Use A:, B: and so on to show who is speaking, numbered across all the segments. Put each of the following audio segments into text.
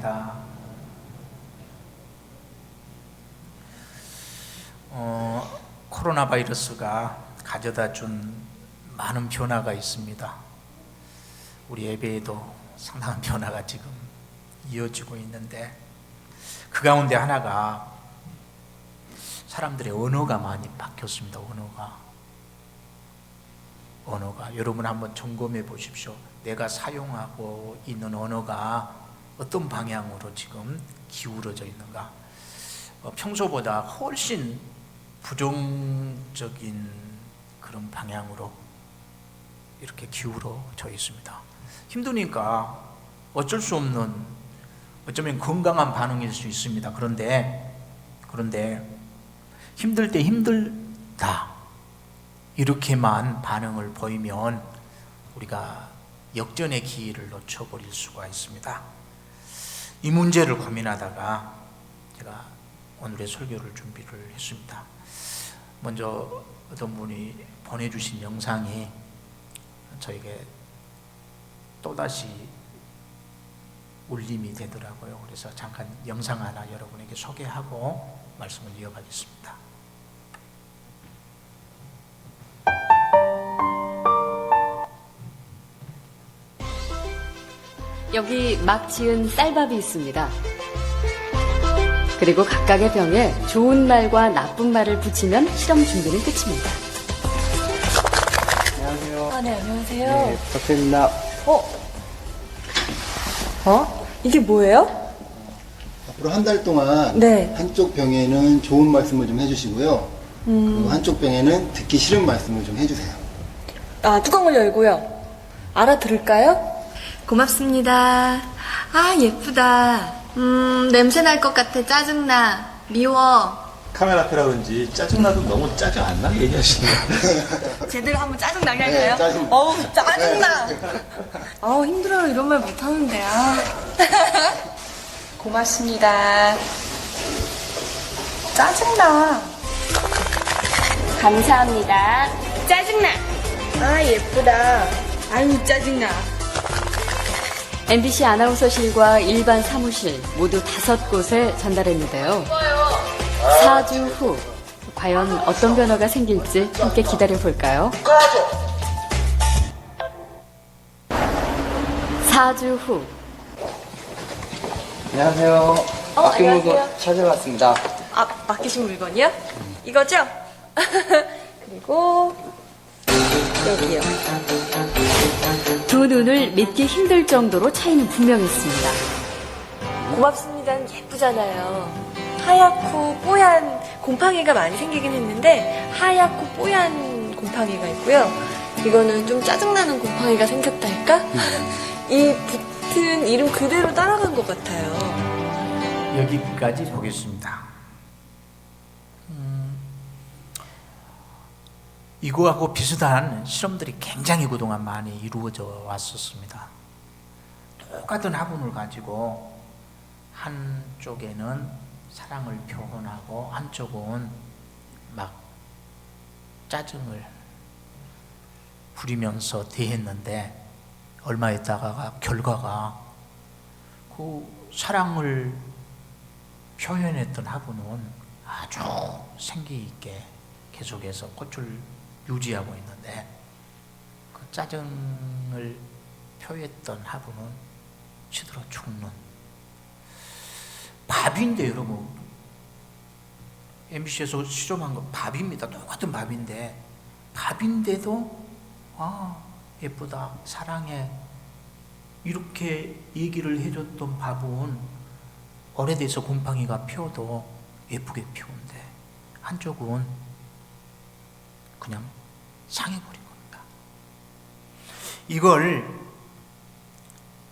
A: 기도합니다. 코로나 바이러스가 가져다 준 많은 변화가 있습니다. 우리 예배에도 상당한 변화가 지금 이어지고 있는데, 그 가운데 하나가 사람들의 언어가 많이 바뀌었습니다. 언어가 여러분 한번 점검해 보십시오. 내가 사용하고 있는 언어가 어떤 방향으로 지금 기울어져 있는가. 평소보다 훨씬 부정적인 그런 방향으로 이렇게 기울어져 있습니다. 힘드니까 어쩔 수 없는, 어쩌면 건강한 반응일 수 있습니다. 그런데 힘들 때 힘들다 이렇게만 반응을 보이면 우리가 역전의 기회를 놓쳐버릴 수가 있습니다. 이 문제를 고민하다가 제가 오늘의 설교를 준비를 했습니다. 먼저 어떤 분이 보내주신 영상이 저에게 또다시 울림이 되더라고요. 그래서 잠깐 영상 하나 여러분에게 소개하고 말씀을 이어가겠습니다.
B: 여기 막 지은 쌀밥이 있습니다. 그리고 각각의 병에 좋은 말과 나쁜 말을 붙이면 실험 준비는 끝입니다.
C: 안녕하세요.
D: 네, 안녕하세요.
C: 네, 부탁드립니다.
D: 이게 뭐예요?
E: 앞으로 한 달 동안
D: 네.
E: 한쪽 병에는 좋은 말씀을 좀 해주시고요. 그리고 한쪽 병에는 듣기 싫은 말씀을 좀 해주세요.
D: 뚜껑을 열고요. 알아들을까요? 고맙습니다. 예쁘다. 냄새 날 것 같아. 짜증나. 미워.
F: 카메라 앞이라 그런지 짜증나도 너무 짜증 안 나게 얘기하시네요.
D: 제대로 한번 짜증나게 할까요?
E: 짜증.
D: 짜증나. 힘들어요. 이런 말 못하는데. 고맙습니다. 짜증나.
B: 감사합니다.
D: 짜증나. 예쁘다. 아유, 짜증나.
B: MBC 아나운서실과 일반 사무실 모두 5곳에 전달했는데요. 4주 후 과연 어떤 변화가 생길지 함께 기다려볼까요? 4주 후
C: 안녕하세요. 맡긴 물건 찾아왔습니다.
D: 맡기신 물건이요? 이거죠? 그리고 여기요.
B: 두 눈을 믿기 힘들 정도로 차이는 분명했습니다.
D: 고맙습니다는 예쁘잖아요. 하얗고 뽀얀 곰팡이가 많이 생기긴 했는데 하얗고 뽀얀 곰팡이가 있고요. 이거는 좀 짜증나는 곰팡이가 생겼달까? 이 붙은 이름 그대로 따라간 것 같아요.
A: 여기까지 보겠습니다. 이거하고 비슷한 실험들이 굉장히 그동안 많이 이루어져 왔었습니다. 똑같은 화분을 가지고 한쪽에는 사랑을 표현하고 한쪽은 막 짜증을 부리면서 대했는데, 얼마 있다가 결과가 그 사랑을 표현했던 화분은 아주 생기 있게 계속해서 꽃을 유지하고 있는데, 그 짜증을 표했던 화분은 시들어 죽는. 밥인데 여러분, MBC에서 실험한 거 밥입니다. 똑같은 밥인데도 예쁘다, 사랑해, 이렇게 얘기를 해줬던 밥은 오래돼서 곰팡이가 피어도 예쁘게 피우는데, 한쪽은 그냥 상해버린 겁니다. 이걸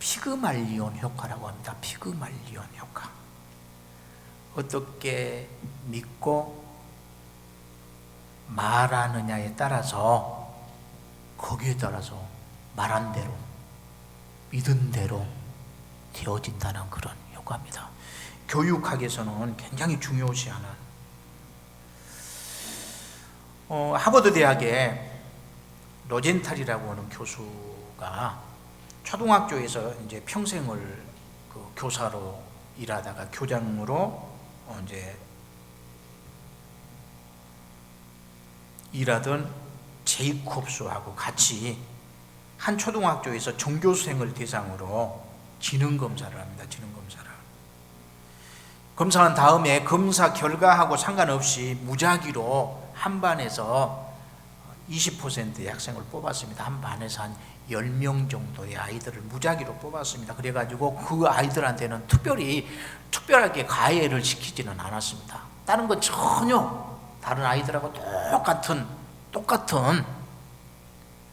A: 피그말리온 효과라고 합니다. 피그말리온 효과. 어떻게 믿고 말하느냐에 따라서, 거기에 따라서 말한 대로, 믿은 대로 되어진다는 그런 효과입니다. 교육학에서는 굉장히 중요시하는, 하버드 대학의 로젠탈이라고 하는 교수가 초등학교에서 이제 평생을 그 교사로 일하다가 교장으로 이제 일하던 제이콥스하고 같이 한 초등학교에서 전교수생을 대상으로 지능검사를 합니다. 지능검사를. 검사한 다음에 검사 결과하고 상관없이 무작위로 한 반에서 20%의 학생을 뽑았습니다. 한 반에서 한 10명 정도의 아이들을 무작위로 뽑았습니다. 그래가지고 그 아이들한테는 특별하게 가해를 시키지는 않았습니다. 다른 건 전혀 다른 아이들하고 똑같은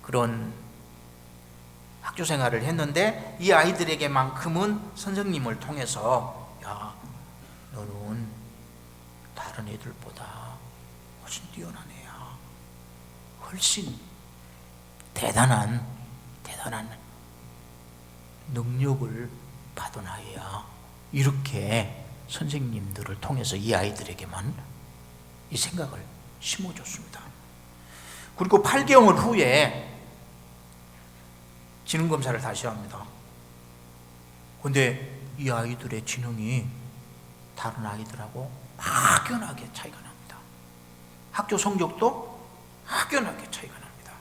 A: 그런 학교 생활을 했는데, 이 아이들에게만큼은 선생님을 통해서 야, 너는 다른 애들보다 훨씬 뛰어난 애야. 훨씬 대단한 능력을 받은 아이야. 이렇게 선생님들을 통해서 이 아이들에게만 이 생각을 심어줬습니다. 그리고 8개월 후에 지능검사를 다시 합니다. 근데 이 아이들의 지능이 다른 아이들하고 확연하게 차이가 납니다. 학교 성적도 확연하게 차이가 납니다.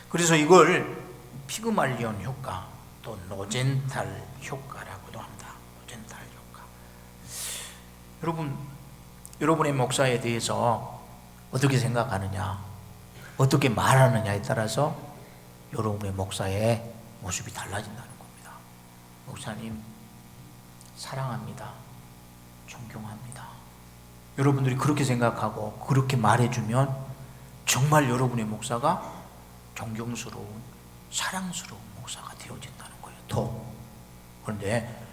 A: 그래서 이걸 피그말리온 효과, 또 노젠탈 효과라고도 합니다. 노젠탈 효과. 여러분의 목사에 대해서 어떻게 생각하느냐, 어떻게 말하느냐에 따라서 여러분의 목사의 모습이 달라진다는 겁니다. 목사님 사랑합니다. 존경합니다. 여러분들이 그렇게 생각하고 그렇게 말해주면 정말 여러분의 목사가 존경스러운, 사랑스러운 목사가 되어진다는 거예요. 더. 그런데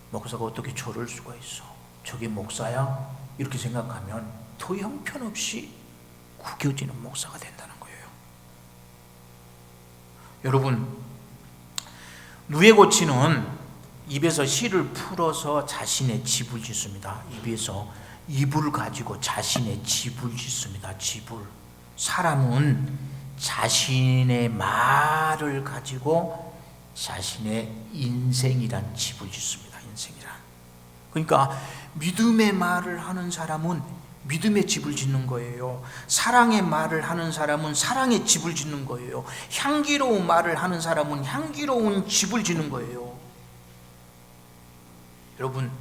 A: 목사가 어떻게 저럴 수가 있어? 저게 목사야? 이렇게 생각하면 더 형편없이 구겨지는 목사가 된다는 거예요. 여러분, 누에고치는 입에서 실을 풀어서 자신의 집을 짓습니다. 입에서 입을 가지고 자신의 집을 짓습니다. 집을. 사람은 자신의 말을 가지고 자신의 인생이란 집을 짓습니다. 인생이란. 그러니까 믿음의 말을 하는 사람은 믿음의 집을 짓는 거예요. 사랑의 말을 하는 사람은 사랑의 집을 짓는 거예요. 향기로운 말을 하는 사람은 향기로운 집을 짓는 거예요. 여러분,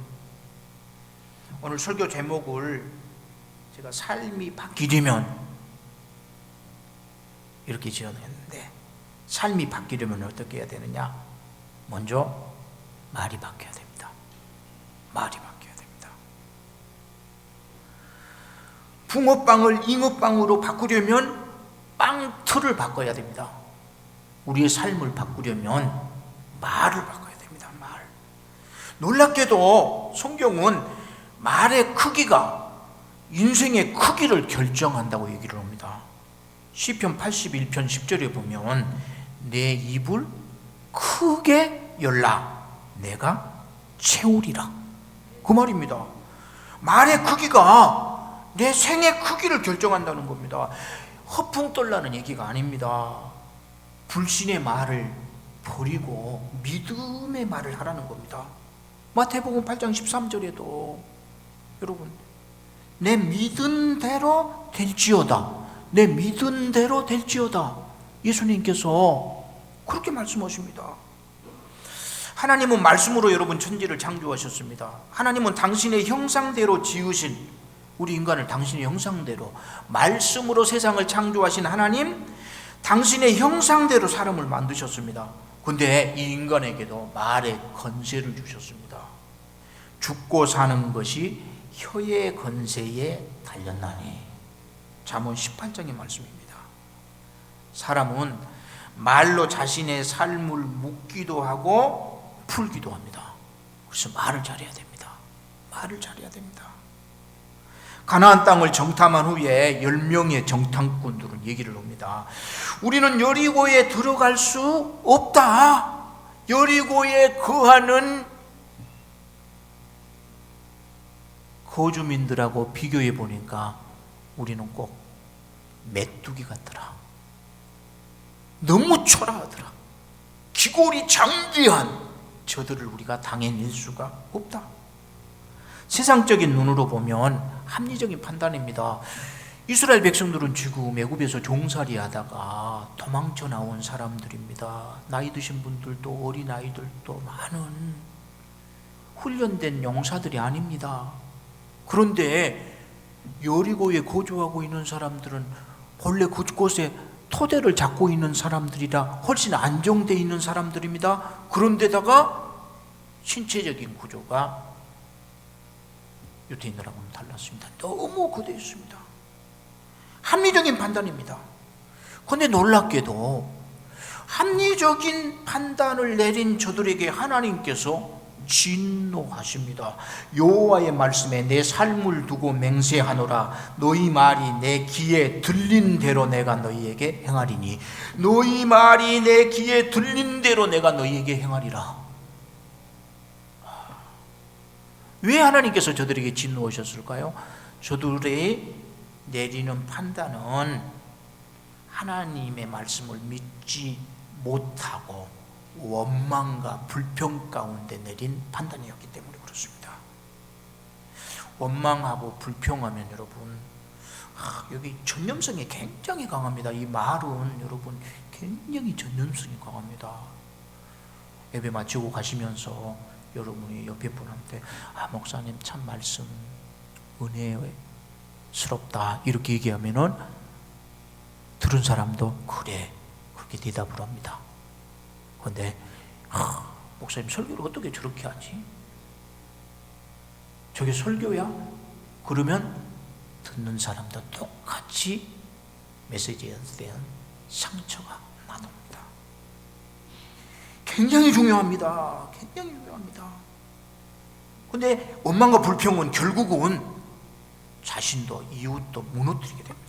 A: 오늘 설교 제목을 제가 삶이 바뀌려면 이렇게 지어냈는데, 삶이 바뀌려면 어떻게 해야 되느냐? 먼저 말이 바뀌어야 됩니다. 말이 바뀌어야 됩니다. 붕어빵을 잉어빵으로 바꾸려면 빵 틀을 바꿔야 됩니다. 우리의 삶을 바꾸려면 말을 바꿔야 됩니다. 말. 놀랍게도 성경은 말의 크기가 인생의 크기를 결정한다고 얘기를 합니다. 시편 81편 10절에 보면 내 입을 크게 열라 내가 채우리라, 그 말입니다. 말의 크기가 내 생의 크기를 결정한다는 겁니다. 허풍 떨라는 얘기가 아닙니다. 불신의 말을 버리고 믿음의 말을 하라는 겁니다. 마태복음 8장 13절에도 여러분, 내 믿은 대로 될지어다, 내 믿은 대로 될지어다, 예수님께서 그렇게 말씀하십니다. 하나님은 말씀으로 여러분 천지를 창조하셨습니다. 하나님은 당신의 형상대로 지으신 우리 인간을 당신의 형상대로, 말씀으로 세상을 창조하신 하나님, 당신의 형상대로 사람을 만드셨습니다. 그런데 이 인간에게도 말의 권세를 주셨습니다. 죽고 사는 것이 혀의 권세에 달렸나니, 잠언 18장의 말씀입니다. 사람은 말로 자신의 삶을 묻기도 하고 풀기도 합니다. 그래서 말을 잘해야 됩니다. 말을 잘해야 됩니다. 가나안 땅을 정탐한 후에 10명의 정탐꾼들은 얘기를 합니다. 우리는 여리고에 들어갈 수 없다. 여리고에 거하는 거주민들하고 비교해 보니까 우리는 꼭 메뚜기 같더라. 너무 초라하더라. 기골이 장대한 저들을 우리가 당해낼 수가 없다. 세상적인 눈으로 보면 합리적인 판단입니다. 이스라엘 백성들은 지금 애굽에서 종살이 하다가 도망쳐 나온 사람들입니다. 나이 드신 분들도 어린아이들도 많은 훈련된 용사들이 아닙니다. 그런데 여리고에 거주하고 있는 사람들은 본래 그곳에 토대를 잡고 있는 사람들이라 훨씬 안정되어 있는 사람들입니다. 그런데다가 신체적인 구조가 유대인들하고는 달랐습니다. 너무 거대했습니다. 합리적인 판단입니다. 그런데 놀랍게도 합리적인 판단을 내린 저들에게 하나님께서 진노하십니다. 여호와의 말씀에 내 삶을 두고 맹세하노라. 너희 말이 내 귀에 들린 대로 내가 너희에게 행하리니. 너희 말이 내 귀에 들린 대로 내가 너희에게 행하리라. 왜 하나님께서 저들에게 진노하셨을까요? 저들의 내리는 판단은 하나님의 말씀을 믿지 못하고 원망과 불평 가운데 내린 판단이었기 때문에 그렇습니다. 원망하고 불평하면 여러분, 여기 전념성이 굉장히 강합니다. 이 말은 여러분 굉장히 전념성이 강합니다. 예배 마치고 가시면서 여러분이 옆에 분한테 목사님 참 말씀 은혜스럽다 이렇게 얘기하면은 들은 사람도 그래 그렇게 대답을 합니다. 그런데 목사님 설교를 어떻게 저렇게 하지? 저게 설교야? 그러면 듣는 사람도 똑같이 메시지에 대한 상처가 나눕니다. 굉장히 중요합니다. 굉장히 중요합니다. 그런데 원망과 불평은 결국은 자신도 이웃도 무너뜨리게 됩니다.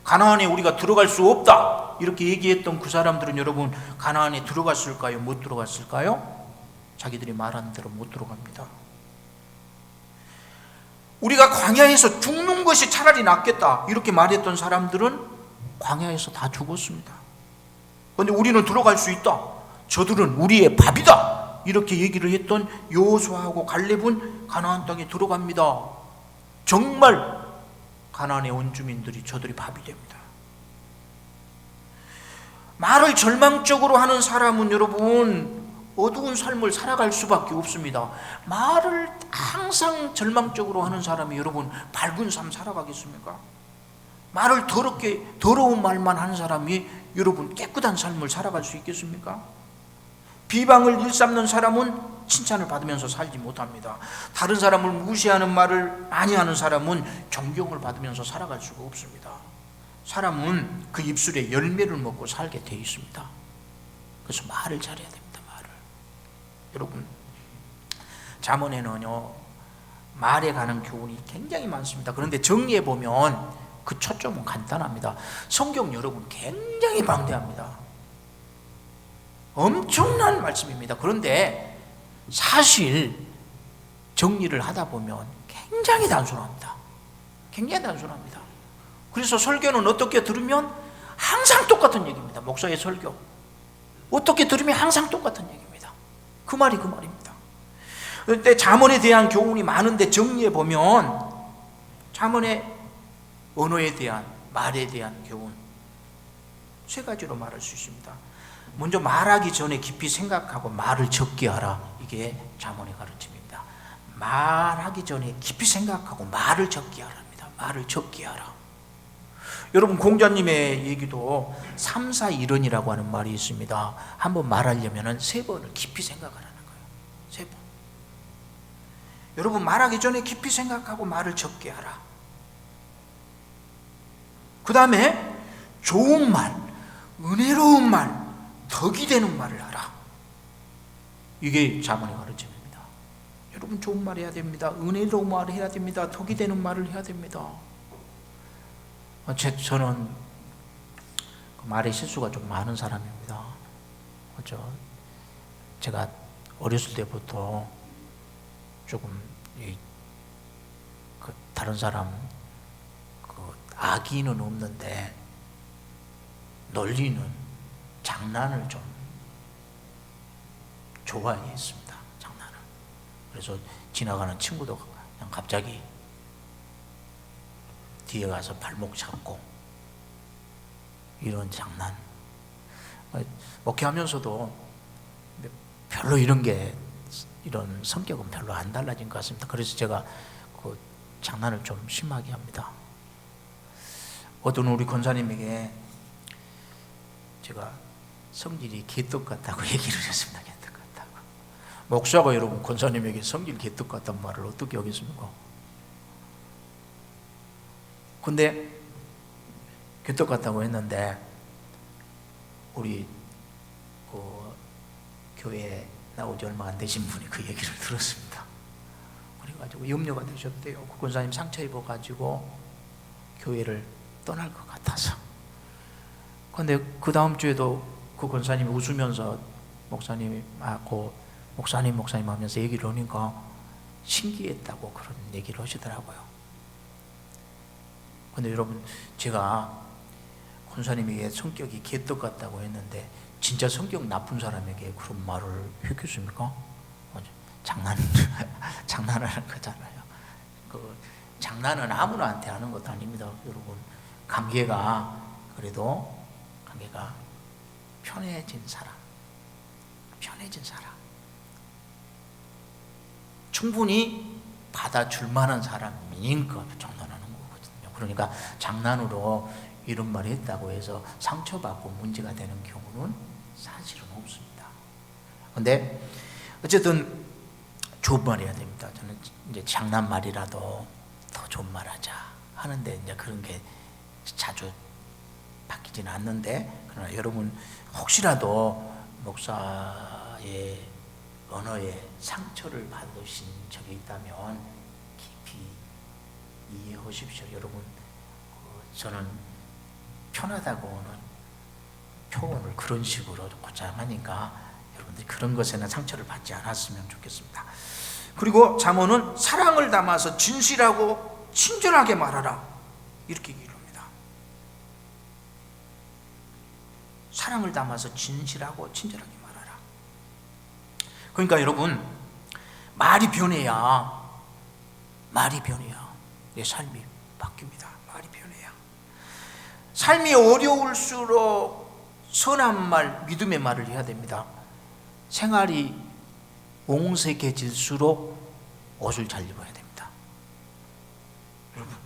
A: 가나안에 우리가 들어갈 수 없다 이렇게 얘기했던 그 사람들은 여러분 가나안에 들어갔을까요? 못 들어갔을까요? 자기들이 말하는 대로 못 들어갑니다. 우리가 광야에서 죽는 것이 차라리 낫겠다 이렇게 말했던 사람들은 광야에서 다 죽었습니다. 그런데 우리는 들어갈 수 있다. 저들은 우리의 밥이다. 이렇게 얘기를 했던 여호수아하고 갈렙은 가나안 땅에 들어갑니다. 정말 가나안의 원주민들이 저들이 밥이 됩니다. 말을 절망적으로 하는 사람은 여러분 어두운 삶을 살아갈 수밖에 없습니다. 말을 항상 절망적으로 하는 사람이 여러분 밝은 삶 살아가겠습니까? 말을 더러운 말만 하는 사람이 여러분 깨끗한 삶을 살아갈 수 있겠습니까? 비방을 일삼는 사람은 칭찬을 받으면서 살지 못합니다. 다른 사람을 무시하는 말을 많이 하는 사람은 존경을 받으면서 살아갈 수가 없습니다. 사람은 그 입술에 열매를 먹고 살게 되어 있습니다. 그래서 말을 잘해야 됩니다. 말을. 여러분 잠언에는요 말에 관한 교훈이 굉장히 많습니다. 그런데 정리해 보면 그 초점은 간단합니다. 성경 여러분 굉장히 방대합니다. 엄청난 말씀입니다. 그런데 사실 정리를 하다 보면 굉장히 단순합니다. 굉장히 단순합니다. 그래서 설교는 어떻게 들으면 항상 똑같은 얘기입니다. 목사의 설교 어떻게 들으면 항상 똑같은 얘기입니다. 그 말이 그 말입니다. 그런데 잠언에 대한 교훈이 많은데 정리해 보면 잠언의 언어에 대한 말에 대한 교훈 세 가지로 말할 수 있습니다. 먼저 말하기 전에 깊이 생각하고 말을 적게 하라. 이게 잠언의 가르침입니다. 말하기 전에 깊이 생각하고 말을 적게 하랍니다. 말을 적게 하라. 여러분 공자님의 얘기도 3, 4, 1원이라고 하는 말이 있습니다. 한번 말하려면 3번을 깊이 생각하라는 거예요. 3번. 여러분 말하기 전에 깊이 생각하고 말을 적게 하라. 그 다음에 좋은 말, 은혜로운 말, 덕이 되는 말을 하라. 이게 잠언의 가르침입니다. 여러분 좋은 말 해야 됩니다. 은혜로운 말을 해야 됩니다. 덕이 되는 말을 해야 됩니다. 저는 말에 실수가 좀 많은 사람입니다. 그렇죠? 제가 어렸을 때부터 조금 다른 사람 악의는 없는데 논리는 장난을 좀 좋아했습니다. 장난을. 그래서 지나가는 친구도 그냥 갑자기 뒤에 가서 발목 잡고 이런 장난. 목회하면서도 별로 이런 성격은 별로 안 달라진 것 같습니다. 그래서 제가 그 장난을 좀 심하게 합니다. 어떤 우리 권사님에게 제가 성질이 개떡 같다고 얘기를 했습니다. 개떡 같다고. 목사가 여러분 권사님에게 성질 개떡 같단 말을 어떻게 하겠습니까? 근데 개떡 같다고 했는데 우리 그 교회에 나오지 얼마 안 되신 분이 그 얘기를 들었습니다. 그래가지고 염려가 되셨대요. 그 권사님 상처 입어가지고 교회를 떠날 것 같아서. 근데 그 다음 주에도 그 권사님이 웃으면서 목사님하고 목사님 하면서 얘기를 하니까 신기했다고 그런 얘기를 하시더라고요. 근데 여러분, 제가 권사님에게 성격이 개떡 같다고 했는데 진짜 성격 나쁜 사람에게 그런 말을 했겠습니까? 장난을 하는 거잖아요. 그 장난은 아무나한테 하는 것도 아닙니다. 여러분, 관계가 편해진 사람, 충분히 받아줄 만한 사람이니까 장난하는 거거든요. 그러니까 장난으로 이런 말을 했다고 해서 상처받고 문제가 되는 경우는 사실은 없습니다. 근데 어쨌든 좋은 말 해야 됩니다. 저는 이제 장난말이라도 더 좋은 말 하자 하는데 이제 그런 게 자주 바뀌지는 않는데, 그러나 여러분 혹시라도 목사의 언어에 상처를 받으신 적이 있다면 깊이 이해하십시오. 여러분, 저는 편하다고 하는 표현을 그런 식으로 고장하니까 여러분들이 그런 것에는 상처를 받지 않았으면 좋겠습니다. 그리고 잠언은 사랑을 담아서 진실하고 친절하게 말하라, 이렇게 얘기를 합니다. 사랑을 담아서 진실하고 친절하게 말하라. 그러니까 여러분, 말이 변해야 내 삶이 바뀝니다. 말이 변해야. 삶이 어려울수록 선한 말, 믿음의 말을 해야 됩니다. 생활이 옹색해질수록 옷을 잘 입어야 됩니다. 여러분,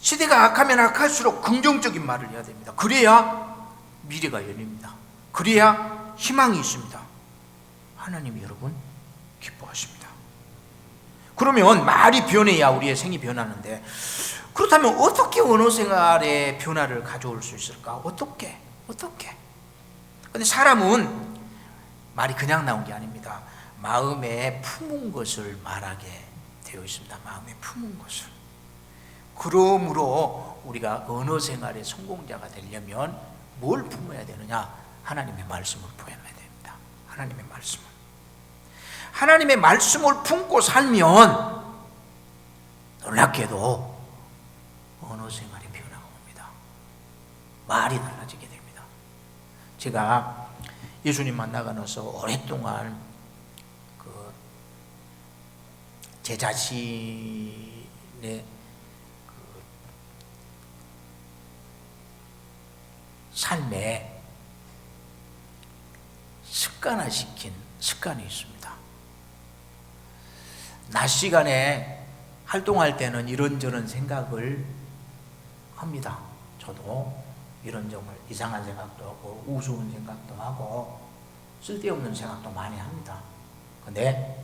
A: 시대가 악하면 악할수록 긍정적인 말을 해야 됩니다. 그래야 미래가 열립니다. 그래야 희망이 있습니다. 하나님이 여러분 기뻐하십니다. 그러면 말이 변해야 우리의 생이 변하는데, 그렇다면 어떻게 언어 생활에 변화를 가져올 수 있을까? 어떻게? 근데 사람은 말이 그냥 나온 게 아닙니다. 마음에 품은 것을 말하게 되어 있습니다. 마음에 품은 것을. 그러므로 우리가 언어 생활의 성공자가 되려면 뭘 품어야 되느냐? 하나님의 말씀을 품어야 됩니다. 하나님의 말씀을 품고 살면 놀랍게도 언어 생활의 변화가 옵니다. 말이 달라지게 됩니다. 제가 예수님 만나가면서 오랫동안 제 자신의 삶에 습관화시킨 습관이 있습니다. 낮 시간에 활동할 때는 이런저런 생각을 합니다. 저도 이런저런 이상한 생각도 하고 우스운 생각도 하고 쓸데없는 생각도 많이 합니다. 근데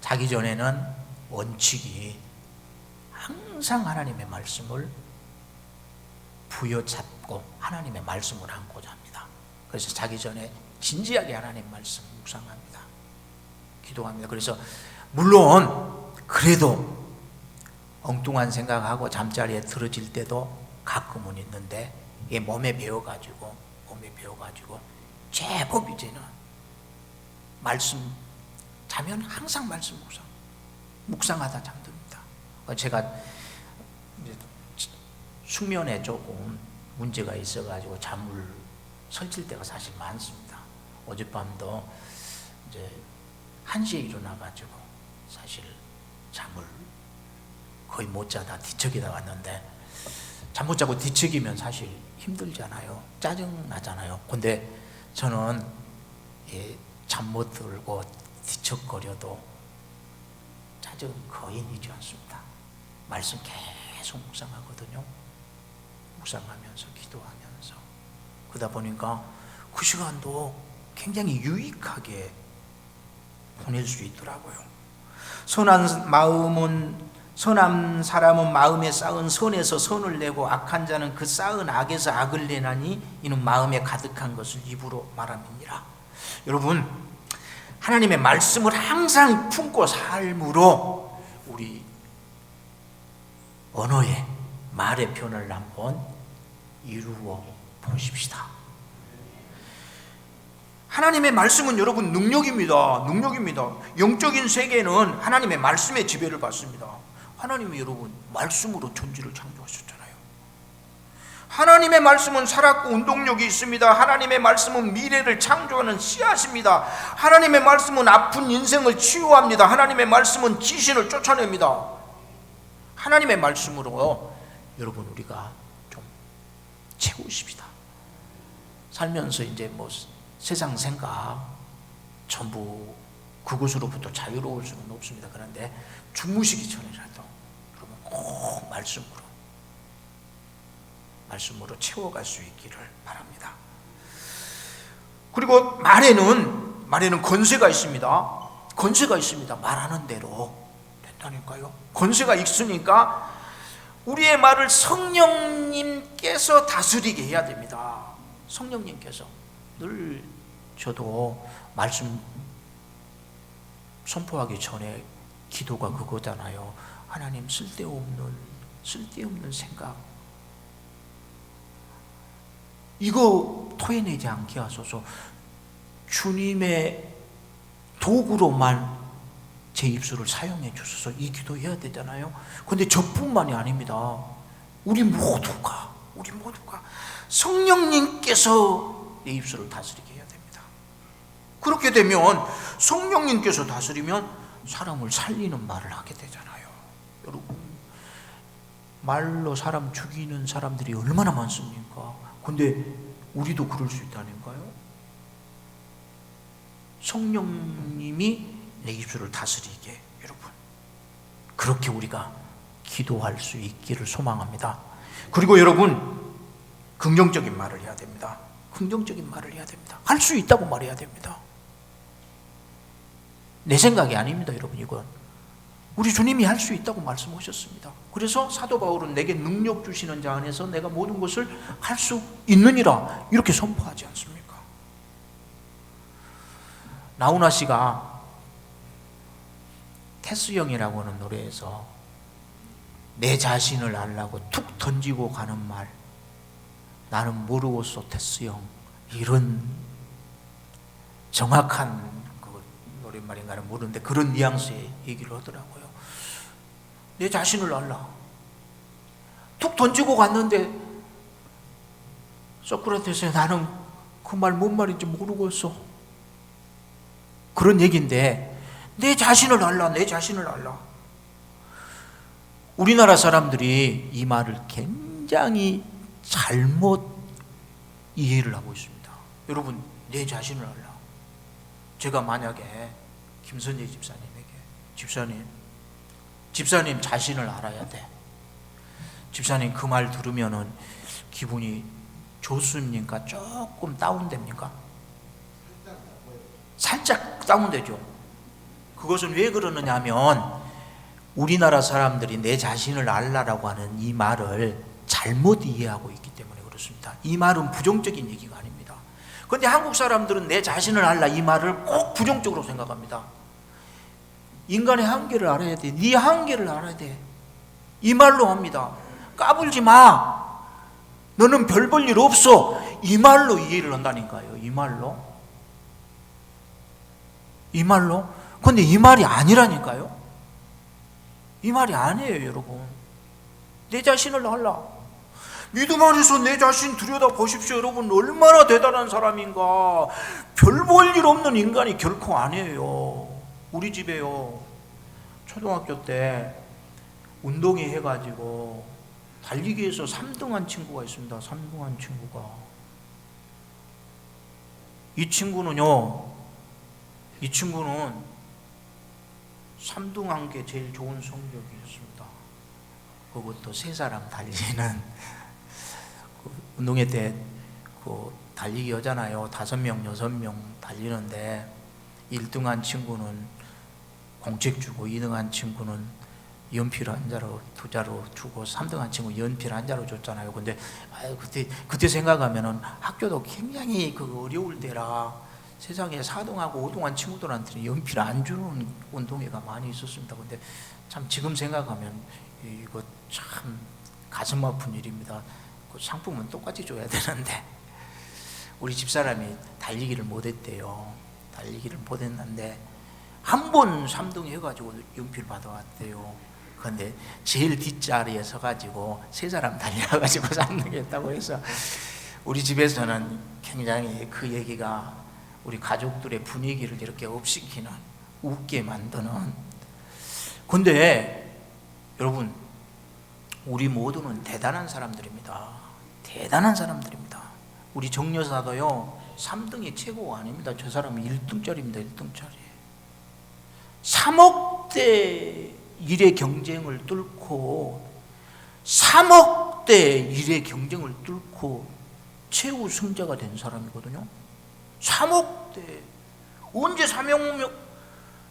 A: 자기 전에는 원칙이 항상 하나님의 말씀을 부여잡고 하나님의 말씀을 안고자 합니다. 그래서 자기 전에 진지하게 하나님 말씀 묵상합니다. 기도합니다. 그래서 물론 그래도 엉뚱한 생각하고 잠자리에 들어질 때도 가끔은 있는데, 이게 몸에 배워가지고 제법 이제는 말씀 자면 항상 말씀 묵상하다 잠듭니다. 제가 이제 숙면에 조금 문제가 있어가지고 잠을 설칠 때가 사실 많습니다. 어젯밤도 이제 1시에 일어나가지고 사실 잠을 거의 못 자다 뒤척이다 왔는데, 잠 못 자고 뒤척이면 사실 힘들잖아요. 짜증 나잖아요. 근데 저는 잠 못 들고 뒤척거려도 짜증 거의 나지 않습니다. 말씀 계속 묵상하거든요. 묵상하면서 기도하면서 그러다 보니까 그 시간도 굉장히 유익하게 보낼 수 있더라고요. 선한 사람은 마음에 쌓은 선에서 선을 내고, 악한 자는 그 쌓은 악에서 악을 내나니 이는 마음에 가득한 것을 입으로 말함이니라. 여러분, 하나님의 말씀을 항상 품고 삶으로 우리 언어의 말의 변화를 한번 이루어 보십시다. 하나님의 말씀은 여러분 능력입니다. 능력입니다. 영적인 세계는 하나님의 말씀의 지배를 받습니다. 하나님이 여러분 말씀으로 천지를 창조하셨잖아요. 하나님의 말씀은 살았고 운동력이 있습니다. 하나님의 말씀은 미래를 창조하는 씨앗입니다. 하나님의 말씀은 아픈 인생을 치유합니다. 하나님의 말씀은 귀신을 쫓아냅니다. 하나님의 말씀으로 여러분 우리가 좀 채우십시다. 살면서 이제 뭐 세상 생각 전부 그것으로부터 자유로울 수는 없습니다. 그런데 주무시기 전이라도 여러분 꼭 말씀으로 채워갈 수 있기를 바랍니다. 그리고 말에는 권세가 있습니다. 권세가 있습니다. 말하는 대로 된다니까요. 권세가 있으니까 우리의 말을 성령님께서 다스리게 해야 됩니다. 성령님께서. 늘 저도 말씀 선포하기 전에 기도가 그거잖아요. 하나님, 쓸데없는 생각 이거 토해내지 않게 하소서. 주님의 도구로만 제 입술을 사용해 주소서. 이 기도해야 되잖아요. 그런데 저뿐만이 아닙니다. 우리 모두가 성령님께서 내 입술을 다스리게 해야 됩니다. 그렇게 되면 성령님께서 다스리면 사람을 살리는 말을 하게 되잖아요. 여러분, 말로 사람 죽이는 사람들이 얼마나 많습니까? 근데 우리도 그럴 수 있다니까요. 성령님이 내 입술을 다스리게, 여러분 그렇게 우리가 기도할 수 있기를 소망합니다. 그리고 여러분, 긍정적인 말을 해야 됩니다. 긍정적인 말을 해야 됩니다. 할 수 있다고 말해야 됩니다. 내 생각이 아닙니다. 여러분, 이건 우리 주님이 할 수 있다고 말씀하셨습니다. 그래서 사도 바울은 내게 능력 주시는 자 안에서 내가 모든 것을 할 수 있느니라 이렇게 선포하지 않습니까? 나훈아 씨가 테스형이라고 하는 노래에서 내 자신을 알라고 툭 던지고 가는 말, 나는 모르겠어 테스형, 이런 정확한 그 노랫말인가는 모르는데 그런 뉘앙스의 얘기를 하더라고요. 내 자신을 알라. 툭 던지고 갔는데 소크라테스에 나는 그 말 뭔 말인지 모르겠어. 그런 얘기인데 내 자신을 알라, 내 자신을 알라. 우리나라 사람들이 이 말을 굉장히 잘못 이해를 하고 있습니다. 여러분, 내 자신을 알라. 제가 만약에 김선재 집사님에게 집사님 자신을 알아야 돼. 집사님 그 말 들으면은 기분이 좋습니까? 조금 다운됩니까? 살짝 다운되죠. 그것은 왜 그러느냐 하면 우리나라 사람들이 내 자신을 알라라고 하는 이 말을 잘못 이해하고 있기 때문에 그렇습니다. 이 말은 부정적인 얘기가 아닙니다. 그런데 한국 사람들은 내 자신을 알라 이 말을 꼭 부정적으로 생각합니다. 인간의 한계를 알아야 돼. 네 한계를 알아야 돼. 이 말로 합니다. 까불지 마. 너는 별 볼 일 없어. 이 말로 이해를 한다니까요. 이 말로. 그런데 이 말이 아니라니까요. 이 말이 아니에요, 여러분. 내 자신을 알라. 믿음 안에서 내 자신 들여다보십시오. 여러분, 얼마나 대단한 사람인가. 별 볼 일 없는 인간이 결코 아니에요. 우리 집에요, 초등학교 때 운동회 해가지고 달리기에서 3등한 친구가 있습니다. 3등한 친구가. 이 친구는 3등한 게 제일 좋은 성적이었습니다. 그것도 3사람 달리는 운동회 때 달리기 하잖아요. 5명, 6명 달리는데 1등한 친구는 공책 주고 2등한 친구는 연필 한 자로 2자로 주고 3등한 친구 연필 한 자로 줬잖아요. 근데 그때 생각하면은 학교도 굉장히 어려울 때라 세상에 4등하고 5등한 친구들한테는 연필 안 주는 운동회가 많이 있었습니다. 근데 참 지금 생각하면 이거 참 가슴 아픈 일입니다. 그 상품은 똑같이 줘야 되는데 우리 집사람이 달리기를 못했대요. 달리기를 못했는데 한 번 3등 해가지고 연필 받아왔대요. 그런데 제일 뒷자리에 서가지고 3사람 달려가지고 3등 했다고 해서 우리 집에서는 굉장히 그 얘기가 우리 가족들의 분위기를 이렇게 업시키는, 웃게 만드는. 근데 여러분, 우리 모두는 대단한 사람들입니다. 대단한 사람들입니다. 우리 정여사도요 3등이 최고가 아닙니다. 저 사람은 1등짜리입니다. 1등짜리. 3억대 일의 경쟁을 뚫고 3억대 일의 경쟁을 뚫고 최우승자가 된 사람이거든요. 3억대. 언제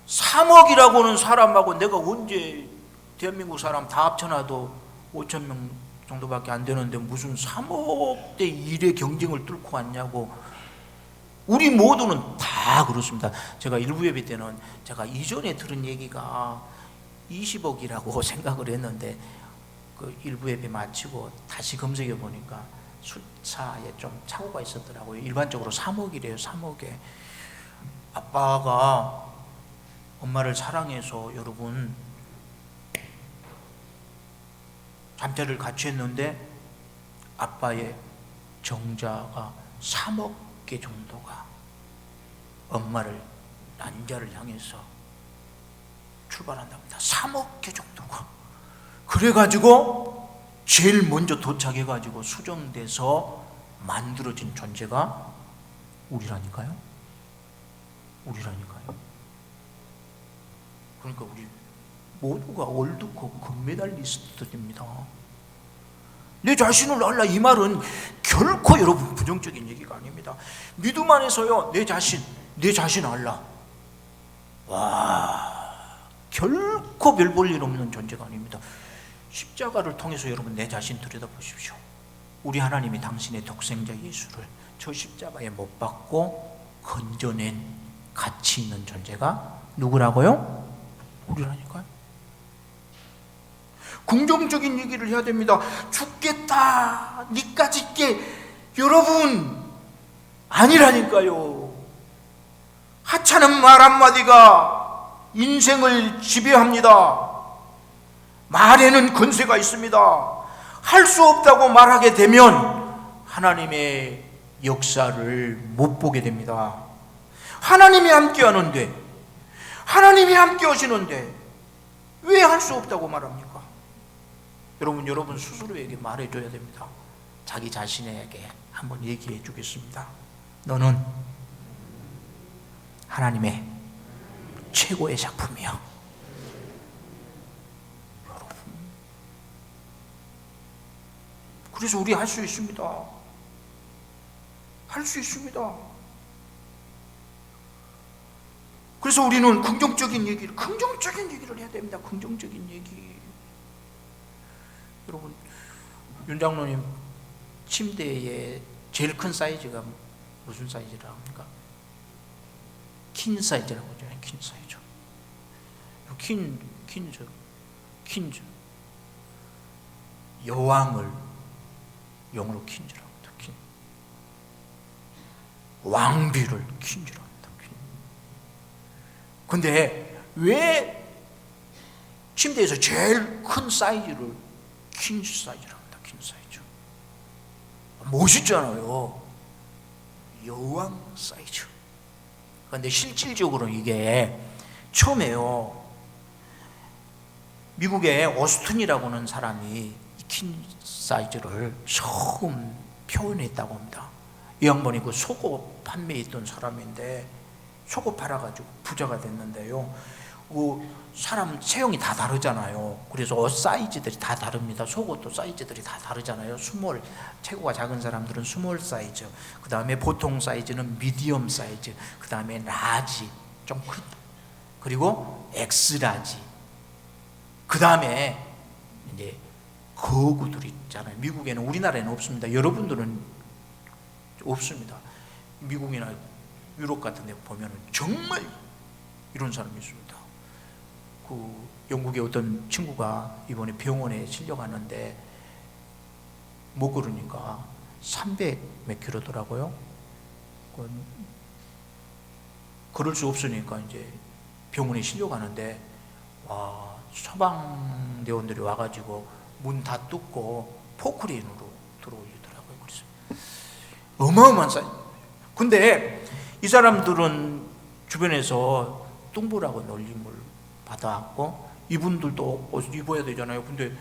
A: 3억이라고는 사람하고 내가 언제 대한민국 사람 다 합쳐놔도 5천 명 정도밖에 안 되는데 무슨 3억대 일의 경쟁을 뚫고 왔냐고. 우리 모두는 다 그렇습니다. 제가 일부 예배 때는 제가 이전에 들은 얘기가 20억이라고 생각을 했는데 그 일부 예배 마치고 다시 검색해 보니까 숫자에 좀 착오가 있었더라고요. 일반적으로 3억이래요. 3억에. 아빠가 엄마를 사랑해서 여러분 잠자리를 같이 했는데 아빠의 정자가 3억 개 정도가 엄마를 난자를 향해서 출발한답니다. 3억 개 정도가. 그래가지고 제일 먼저 도착해가지고 수정돼서 만들어진 존재가 우리라니까요. 우리라니까요. 그러니까 우리 모두가 월드컵 금메달리스트입니다. 내 자신을 알라, 이 말은 결코 여러분 부정적인 얘기가 아닙니다. 믿음 안에서요 내 자신 알라. 와, 결코 별 볼 일 없는 존재가 아닙니다. 십자가를 통해서 여러분 내 자신 들여다보십시오. 우리 하나님이 당신의 독생자 예수를 저 십자가에 못 박고 건져낸 가치 있는 존재가 누구라고요? 우리라니까요. 긍정적인 얘기를 해야 됩니다. 죽겠다, 니까지 있게. 여러분, 아니라니까요. 하찮은 말 한마디가 인생을 지배합니다. 말에는 권세가 있습니다. 할 수 없다고 말하게 되면 하나님의 역사를 못 보게 됩니다. 하나님이 함께 하는데, 하나님이 함께 하시는데 왜 할 수 없다고 말합니까? 여러분 스스로에게 말해줘야 됩니다. 자기 자신에게 한번 얘기해 주겠습니다. 너는 하나님의 최고의 작품이야. 여러분, 그래서 우리 할 수 있습니다. 할 수 있습니다. 그래서 우리는 긍정적인 얘기를 해야 됩니다. 긍정적인 얘기. 여러분, 윤 장로님 침대의 제일 큰 사이즈가 무슨 사이즈라고 합니까? 퀸 사이즈라고 하죠. 퀸 사이즈. 퀸즈. 여왕을 영어로 퀸즈라고 합니다. 퀸. 왕비를 퀸즈라고 합니다. 퀸. 근데 왜 침대에서 제일 큰 사이즈를 퀸 사이즈라고 합니다. 퀸 사이즈. 멋있잖아요. 여왕 사이즈. 그런데 실질적으로 이게 처음에요. 미국의 오스틴이라고 하는 사람이 이 퀸 사이즈를 처음 표현했다고 합니다. 이 양반이 그 속옷 판매했던 사람인데 속옷 팔아가지고 부자가 됐는데요. 사람 체형이 다 다르잖아요. 그래서 옷 사이즈들이 다 다릅니다. 속옷도 사이즈들이 다 다르잖아요. 스몰, 체구가 작은 사람들은 스몰 사이즈, 그 다음에 보통 사이즈는 미디엄 사이즈, 그 다음에 라지, 좀 큰, 그리고 엑스라지, 그 다음에 이제 거구들이 있잖아요. 미국에는, 우리나라에는 없습니다. 여러분들은 없습니다. 미국이나 유럽 같은 데 보면 정말 이런 사람이 있습니다. 그 영국의 어떤 친구가 이번에 병원에 실려갔는데 못 걸으니까 300 몇 킬로더라고요. 걸을 수 없으니까 이제 병원에 실려가는데, 와, 소방대원들이 와가지고 문 다 뚫고 포크레인으로 들어올리더라고요. 그래서 어마어마한 사이. 근데 이 사람들은 주변에서 뚱보라고 놀림을 받아왔고, 이분들도 옷 입어야 되잖아요. 근데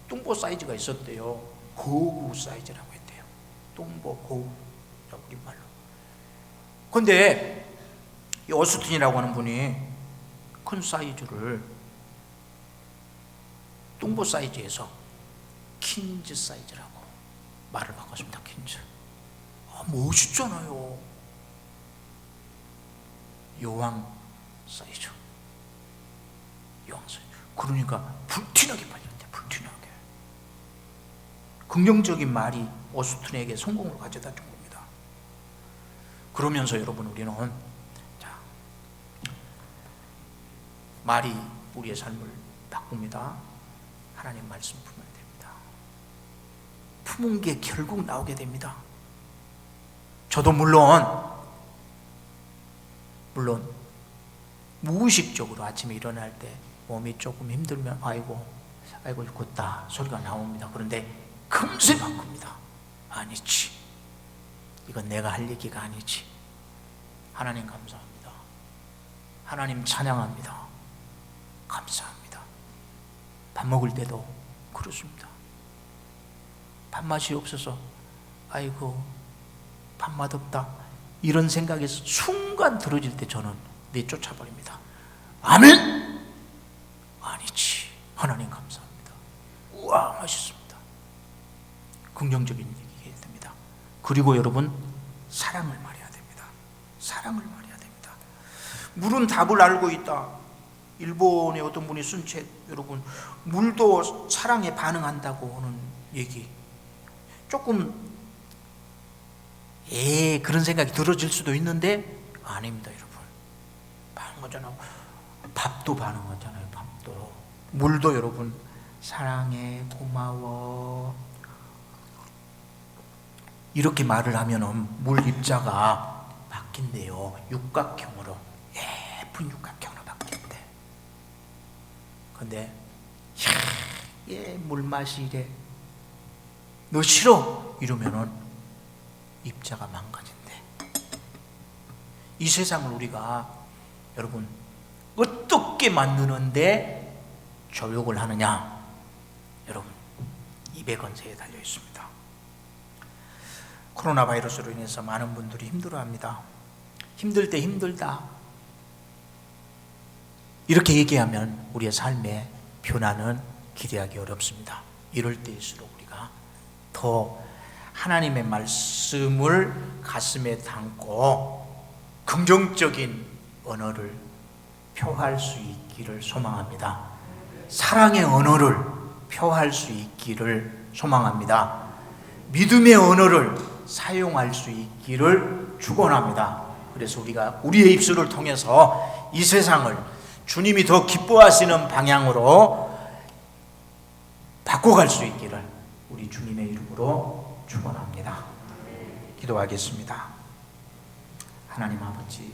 A: 뚱보 사이즈가 있었대요. 거구 사이즈라고 했대요. 뚱보, 거구, 우리말로. 근데 이 오스틴이라고 하는 분이 큰 사이즈를 뚱보 사이즈에서 퀸즈 사이즈라고 말을 바꿨습니다. 퀸즈. 멋있잖아요. 여왕 사이즈. 여왕 사이즈. 그러니까 불티나게 팔렸대. 불티나게. 긍정적인 말이 오스틴에게 성공을 가져다 준 겁니다. 그러면서 여러분, 우리는 말이 우리의 삶을 바꿉니다. 하나님 말씀 품어야 됩니다. 품은 게 결국 나오게 됩니다. 저도 물론 무의식적으로 아침에 일어날 때 몸이 조금 힘들면 아이고 죽겠다 소리가 나옵니다. 그런데 금세 바꿉니다. 아니지, 이건 내가 할 얘기가 아니지. 하나님 감사합니다. 하나님 찬양합니다. 감사합니다. 밥 먹을 때도 그렇습니다. 밥맛이 없어서 아이고 밥맛 없다 이런 생각에서 순간 들어질 때 저는 내쫓아버립니다. 아멘! 아니지, 하나님 감사합니다. 우와, 맛있습니다. 긍정적인 얘기 됩니다. 그리고 여러분, 사랑을 말해야 됩니다. 사랑을 말해야 됩니다. 물은 답을 알고 있다. 일본의 어떤 분이 쓴 책, 여러분, 물도 사랑에 반응한다고 하는 얘기. 조금 그런 생각이 들어질 수도 있는데 아닙니다, 여러분. 반응하잖아요. 밥도 반응하잖아요. 밥도. 물도 여러분, 사랑해, 고마워, 이렇게 말을 하면 물 입자가 바뀐대요. 육각형으로, 예쁜 육각형으로 바뀐대. 근데 얘 물맛이 이래, 너 싫어 이러면은 입자가 망가진대. 이 세상을 우리가 여러분 어떻게 만드는데 교육을 하느냐, 여러분 입의 건세에 달려 있습니다. 코로나 바이러스로 인해서 많은 분들이 힘들어합니다. 힘들 때 힘들다 이렇게 얘기하면 우리의 삶의 변화는 기대하기 어렵습니다. 이럴 때일수록 우리가 더 하나님의 말씀을 가슴에 담고 긍정적인 언어를 표할 수 있기를 소망합니다. 사랑의 언어를 표할 수 있기를 소망합니다. 믿음의 언어를 사용할 수 있기를 축원합니다. 그래서 우리가 우리의 입술을 통해서 이 세상을 주님이 더 기뻐하시는 방향으로 바꿔갈 수 있기를 우리 주님의 이름으로 축원합니다. 기도하겠습니다. 하나님 아버지,